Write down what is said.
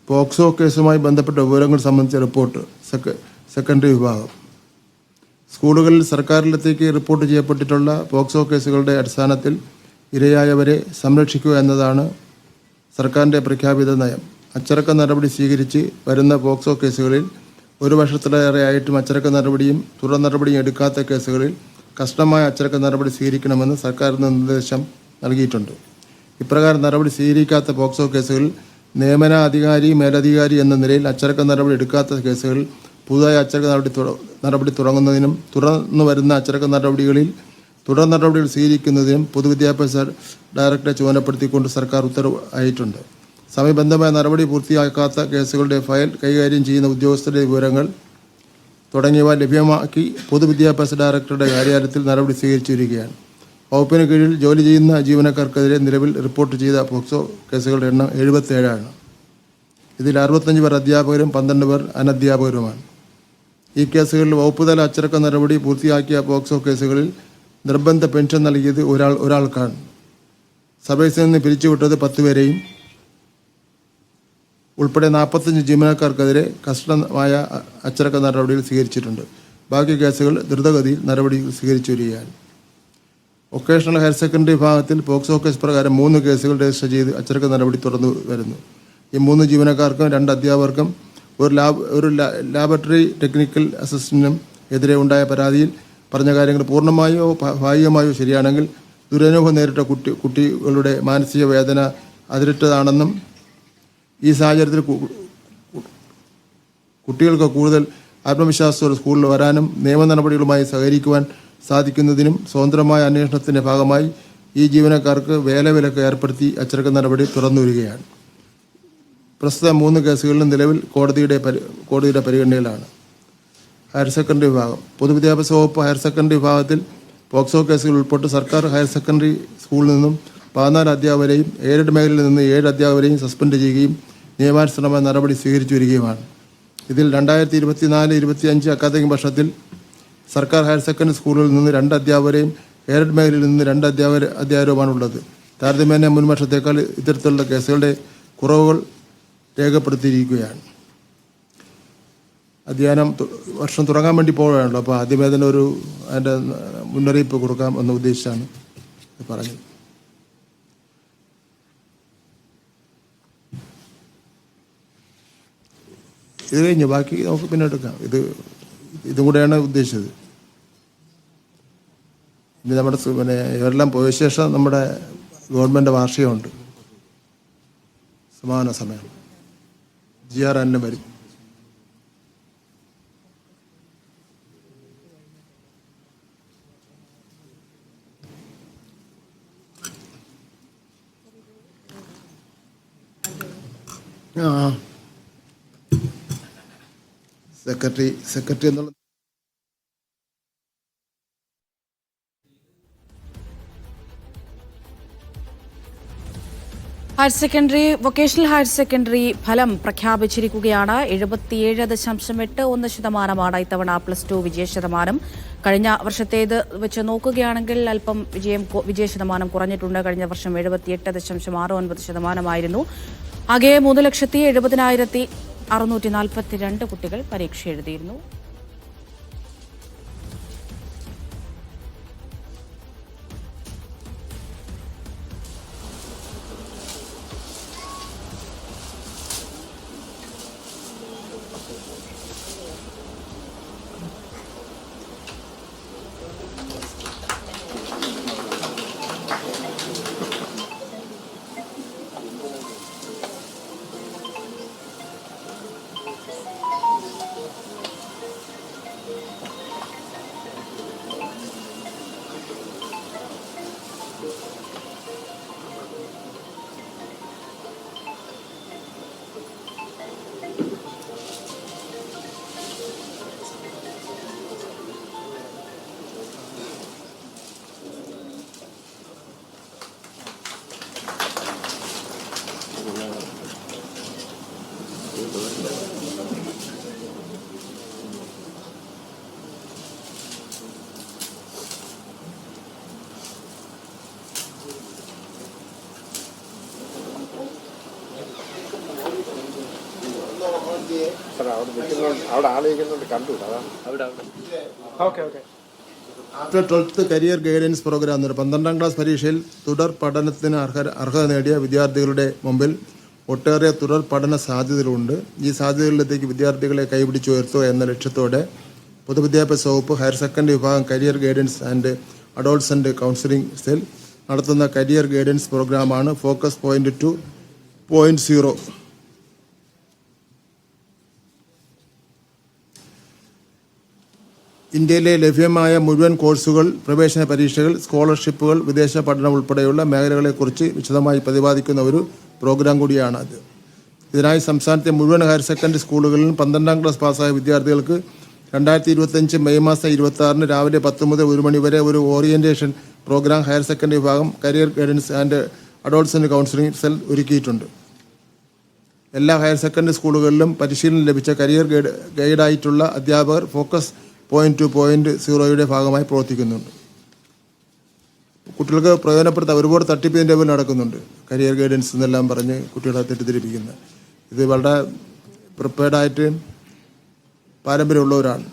POCSO കേസുമായി ബന്ധപ്പെട്ട വിവരങ്ങൾ സംബന്ധിച്ച റിപ്പോർട്ട് സെക്കൻഡറി വിഭാഗം. സ്കൂളുകളിൽ സർക്കാരിലേക്ക് റിപ്പോർട്ട് ചെയ്യപ്പെട്ടിട്ടുള്ള പോക്സോ കേസുകളുടെ അടിസ്ഥാനത്തിൽ ഇരയായവരെ സംരക്ഷിക്കുക എന്നതാണ് സർക്കാരിൻ്റെ പ്രഖ്യാപിത നയം. അച്ചടക്ക നടപടി സ്വീകരിച്ച് വരുന്ന പോക്സോ കേസുകളിൽ 1 വർഷത്തിലേറെയായിട്ടും അച്ചടക്ക നടപടിയും തുടർ നടപടിയും എടുക്കാത്ത കേസുകളിൽ കർശനമായ അച്ചടക്ക നടപടി സ്വീകരിക്കണമെന്ന് സർക്കാർ നിർദ്ദേശം നൽകിയിട്ടുണ്ട്. ഇപ്രകാരം നടപടി സ്വീകരിക്കാത്ത പോക്സോ കേസുകളിൽ നിയമനാധികാരി, മേലധികാരി എന്ന നിലയിൽ അച്ചടക്ക നടപടി എടുക്കാത്ത കേസുകളിൽ പുതുതായി അച്ചടക്ക നടപടി തുടങ്ങുന്നതിനും തുടർന്നു വരുന്ന അച്ചടക്ക നടപടികളിൽ തുടർ നടപടികൾ സ്വീകരിക്കുന്നതിനും പൊതുവിദ്യാഭ്യാസ ഡയറക്ടറെ ചുമതലപ്പെടുത്തിക്കൊണ്ട് സർക്കാർ ഉത്തരവ് ആയിട്ടുണ്ട്. സമയബന്ധമായ നടപടി പൂർത്തിയാക്കാത്ത കേസുകളുടെ ഫയൽ കൈകാര്യം ചെയ്യുന്ന ഉദ്യോഗസ്ഥരുടെ വിവരങ്ങൾ തുടങ്ങിയവ ലഭ്യമാക്കി പൊതുവിദ്യാഭ്യാസ ഡയറക്ടറുടെ കാര്യാലയത്തിൽ നടപടി സ്വീകരിച്ചു വരികയാണ്. വകുപ്പിന് കീഴിൽ ജോലി ചെയ്യുന്ന ജീവനക്കാർക്കെതിരെ നിലവിൽ റിപ്പോർട്ട് ചെയ്ത പോക്സോ കേസുകളുടെ എണ്ണം 77 ആണ്. ഇതിൽ 65 പേർ അധ്യാപകരും 12 പേർ അനധ്യാപകരുമാണ്. ഈ കേസുകളിൽ വകുപ്പുതല അച്ചടക്ക നടപടി പൂർത്തിയാക്കിയ പോക്സോ കേസുകളിൽ നിർബന്ധ പെൻഷൻ നൽകിയത് ഒരാൾക്കാണ്. സർവീസിൽ നിന്ന് പിരിച്ചുവിട്ടത് 10 പേരെയും ഉൾപ്പെടെ 45 ജീവനക്കാർക്കെതിരെ കർശനമായ അച്ചടക്ക നടപടികൾ സ്വീകരിച്ചിട്ടുണ്ട്. ബാക്കി കേസുകൾ ദ്രുതഗതിയിൽ നടപടികൾ സ്വീകരിച്ചു വരികയാണ്. വൊക്കേഷണൽ ഹയർ സെക്കൻഡറി വിഭാഗത്തിൽ പോക്സോ കേസ് പ്രകാരം 3 കേസുകൾ രജിസ്റ്റർ ചെയ്ത് അച്ചടക്ക നടപടി തുടർന്നു വരുന്നു. ഈ 3 ജീവനക്കാർക്കും 2 അധ്യാപകർക്കും ഒരു ലാബറട്ടറി ടെക്നിക്കൽ അസിസ്റ്റന്റിനും എതിരെ ഉണ്ടായ പരാതിയിൽ പറഞ്ഞ കാര്യങ്ങൾ പൂർണ്ണമായോ ഭാഗികമായോ ശരിയാണെങ്കിൽ ദുരനുഭവം നേരിട്ട കുട്ടികളുടെ മാനസിക വേദന അതിരിട്ടതാണെന്നും ഈ സാഹചര്യത്തിൽ കുട്ടികൾക്ക് കൂടുതൽ ആത്മവിശ്വാസത്തോടെ സ്കൂളിൽ വരാനും നിയമ നടപടികളുമായി സഹകരിക്കുവാൻ സാധിക്കുന്നതിനും സ്വതന്ത്രമായ അന്വേഷണത്തിൻ്റെ ഭാഗമായി ഈ ജീവനക്കാർക്ക് വേലവിലക്ക് ഏർപ്പെടുത്തി അച്ചടക്ക നടപടി തുറന്നു വരികയാണ്. പ്രസ്തുത 3 കേസുകളിലും നിലവിൽ കോടതിയുടെ പരിഗണനയിലാണ്. ഹയർ സെക്കൻഡറി വിഭാഗം. പൊതുവിദ്യാഭ്യാസ വകുപ്പ് ഹയർ സെക്കൻഡറി വിഭാഗത്തിൽ പോക്സോ കേസുകൾ ഉൾപ്പെട്ട് സർക്കാർ ഹയർ സെക്കൻഡറി സ്കൂളിൽ നിന്നും 14 അധ്യാപകരെയും എയ്ഡഡ് മേഖലയിൽ നിന്ന് 7 അധ്യാപകരെയും സസ്പെൻഡ് ചെയ്യുകയും നിയമാനുസൃതമായ നടപടി സ്വീകരിച്ചു വരികയുമാണ്. ഇതിൽ 2024-25 അക്കാദമിക് വർഷത്തിൽ സർക്കാർ ഹയർ സെക്കൻഡറി സ്കൂളുകളിൽ നിന്ന് 2 അധ്യാപകരെയും എയ്ഡഡ് മേഖലയിൽ നിന്ന് 2 അധ്യാപകരുമാണുള്ളത്. താരതമ്യേന മുൻ വർഷത്തേക്കാൾ ഇത്തരത്തിലുള്ള കേസുകളുടെ കുറവുകൾ രേഖപ്പെടുത്തിയിരിക്കുകയാണ്. അധ്യയനം വർഷം തുടങ്ങാൻ വേണ്ടി പോവുകയാണല്ലോ. അപ്പോൾ ആദ്യമേ തന്നെ അതിൻ്റെ മുന്നറിയിപ്പ് കൊടുക്കാം എന്ന് ഉദ്ദേശിച്ചാണ് പറഞ്ഞത്. ഇത് കഴിഞ്ഞ് ബാക്കി നമുക്ക് പിന്നെ എടുക്കാം. ഇതും കൂടെയാണ് ഉദ്ദേശിച്ചത്. ഇനി നമ്മുടെ ഇവരെല്ലാം പോയ ശേഷം നമ്മുടെ ഗവൺമെൻറ് വാർഷികമുണ്ട്. സമാപന സമയം GR അന്നും വരും. സെക്രട്ടറി എന്നുള്ള വൊക്കേഷണൽ ഹയർ സെക്കൻഡറി ഫലം പ്രഖ്യാപിച്ചിരിക്കുകയാണ്. 77.81% ഇത്തവണ +2 വിജയശതമാനം. കഴിഞ്ഞ വർഷത്തേത് വെച്ച് നോക്കുകയാണെങ്കിൽ അല്പം വിജയശതമാനം കുറഞ്ഞിട്ടുണ്ട്. കഴിഞ്ഞ വർഷം 78.69% ആകെ 3,70,70,642 കുട്ടികൾ പരീക്ഷ എഴുതിയിരുന്നു. അവിടെ ആലോചിക്കുന്നുണ്ട് കണ്ടു അതാണ് okay after 12th career guidance program എന്ന് 12ാം ക്ലാസ് പരീക്ഷയിൽ തുടർ പഠനത്തിന് അർഹത നേടിയ വിദ്യാർത്ഥികളുടെ മുമ്പിൽ ഒട്ടേറെ തുടർ പഠന സാധ്യതകളുണ്ട്. ഈ സാധ്യതകളിലേക്ക് വിദ്യാർത്ഥികളെ കൈപിടിച്ചുയർത്തുക എന്ന ലക്ഷ്യത്തോടെ പൊതുവിദ്യാഭ്യാസ വകുപ്പ് ഹയർ സെക്കൻഡറി വിഭാഗം career guidance and adolescent counselling cell നടത്തുന്ന കരിയർ ഗൈഡൻസ് പ്രോഗ്രാമാണ് ഫോക്കസ് പോയിന്റ് 2.0. ഇന്ത്യയിലെ ലഭ്യമായ മുഴുവൻ കോഴ്സുകൾ, പ്രവേശന പരീക്ഷകൾ, സ്കോളർഷിപ്പുകൾ, വിദേശ പഠനം ഉൾപ്പെടെയുള്ള മേഖലകളെക്കുറിച്ച് വിശദമായി പ്രതിപാദിക്കുന്ന ഒരു പ്രോഗ്രാം കൂടിയാണ് അത്. ഇതിനായി സംസ്ഥാനത്തെ മുഴുവൻ ഹയർ സെക്കൻഡറി സ്കൂളുകളിലും 12ാം ക്ലാസ് പാസ്സായ വിദ്യാർത്ഥികൾക്ക് 2025 മെയ് മാസം 26 രാവിലെ 10 മുതൽ 1 മണി വരെ ഒരു ഓറിയന്റേഷൻ പ്രോഗ്രാം ഹയർ സെക്കൻഡറി വിഭാഗം career guidance and adolescent counselling cell ഒരുക്കിയിട്ടുണ്ട്. എല്ലാ ഹയർ സെക്കൻഡറി സ്കൂളുകളിലും പരിശീലനം ലഭിച്ച കരിയർ ഗൈഡായിട്ടുള്ള അധ്യാപകർ ഫോക്കസ് പോയിന്റ് 2.0യുടെ ഭാഗമായി പ്രവർത്തിക്കുന്നുണ്ട്. കുട്ടികൾക്ക് പ്രയോജനപ്പെടുത്താൻ ഒരുപാട് തട്ടിപ്പിൻ്റെ ലെവൽ നടക്കുന്നുണ്ട്. കരിയർ ഗൈഡൻസ് എന്നെല്ലാം പറഞ്ഞ് കുട്ടികളെ തെറ്റിദ്ധരിപ്പിക്കുന്നത്. ഇത് വളരെ പ്രിപ്പയർഡായിട്ട് പാരമ്പര്യമുള്ളവരാണ്.